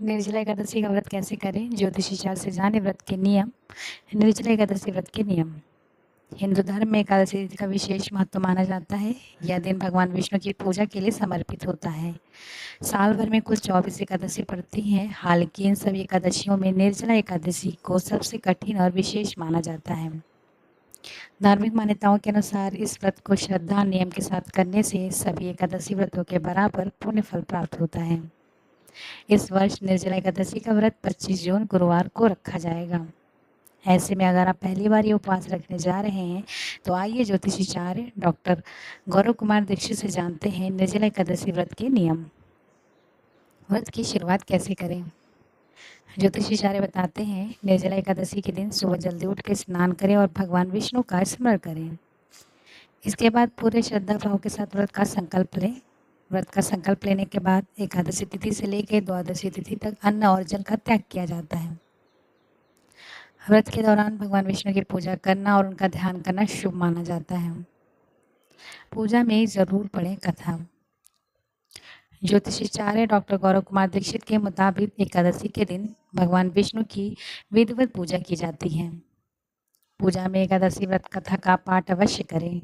निर्जला एकादशी का व्रत कैसे करें? ज्योतिषी शास्त्र से जाने व्रत के नियम। निर्जला एकादशी व्रत के नियम। हिंदू धर्म में एकादशी तिथि का विशेष महत्व माना जाता है। यह दिन भगवान विष्णु की पूजा के लिए समर्पित होता है। साल भर में कुल 24 एकादशी पड़ती हैं। हालांकि इन सभी एकादशियों में निर्जला एकादशी को सबसे कठिन और विशेष माना जाता है। धार्मिक मान्यताओं के अनुसार इस व्रत को श्रद्धा और नियम के साथ करने से सभी एकादशी व्रतों के बराबर पुण्य फल प्राप्त होता है। इस वर्ष निर्जला एकादशी का व्रत 25 जून गुरुवार को रखा जाएगा। ऐसे में अगर आप पहली बार ये उपवास रखने जा रहे हैं तो आइए ज्योतिषाचार्य डॉक्टर गौरव कुमार दीक्षित से जानते हैं निर्जला एकादशी व्रत के नियम। व्रत की शुरुआत कैसे करें? ज्योतिषाचार्य बताते हैं, निर्जला एकादशी के दिन सुबह जल्दी उठ कर स्नान करें और भगवान विष्णु का स्मरण करें। इसके बाद पूरे श्रद्धा भाव के साथ व्रत का संकल्प लें। व्रत का संकल्प लेने के बाद एकादशी तिथि से लेकर द्वादशी तिथि तक अन्न और जल का त्याग किया जाता है। व्रत के दौरान भगवान विष्णु की पूजा करना और उनका ध्यान करना शुभ माना जाता है। पूजा में जरूर पढ़ें कथा। ज्योतिषाचार्य डॉक्टर गौरव कुमार दीक्षित के मुताबिक एकादशी के दिन भगवान विष्णु की विधिवत पूजा की जाती है। पूजा में एकादशी व्रत कथा का पाठ अवश्य करें।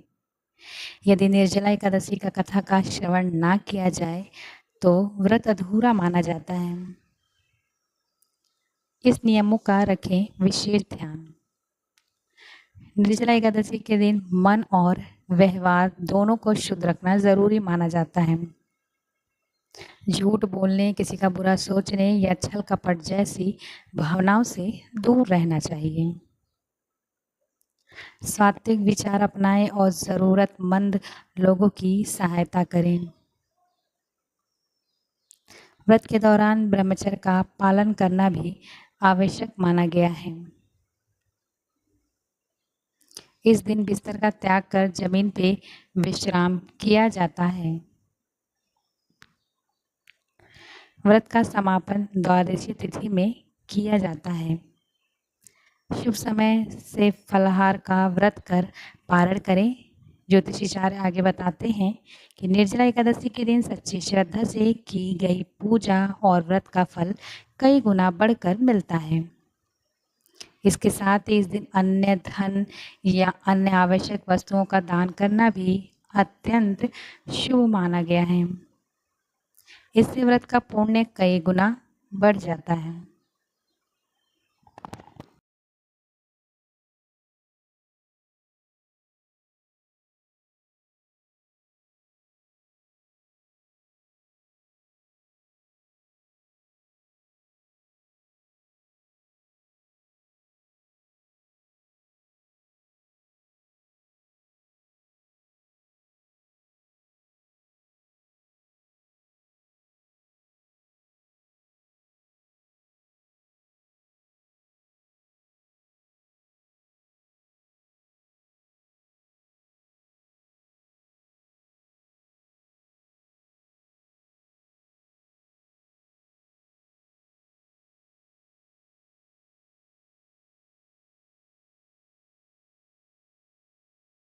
यदि निर्जला एकादशी का कथा का श्रवण ना किया जाए तो व्रत अधूरा माना जाता है। इस नियमों का रखें विशेष ध्यान। निर्जला एकादशी के दिन मन और व्यवहार दोनों को शुद्ध रखना जरूरी माना जाता है। झूठ बोलने, किसी का बुरा सोचने या छल कपट जैसी भावनाओं से दूर रहना चाहिए। सात्विक विचार अपनाएं और जरूरतमंद लोगों की सहायता करें। व्रत के दौरान ब्रह्मचर्य का पालन करना भी आवश्यक माना गया है। इस दिन बिस्तर का त्याग कर जमीन पे विश्राम किया जाता है। व्रत का समापन द्वादशी तिथि में किया जाता है। शुभ समय से फलाहार का व्रत कर पारण करें। ज्योतिषाचार्य आगे बताते हैं कि निर्जला एकादशी के दिन सच्ची श्रद्धा से की गई पूजा और व्रत का फल कई गुना बढ़कर मिलता है। इसके साथ ही इस दिन अन्य धन या अन्य आवश्यक वस्तुओं का दान करना भी अत्यंत शुभ माना गया है। इससे व्रत का पुण्य कई गुना बढ़ जाता है।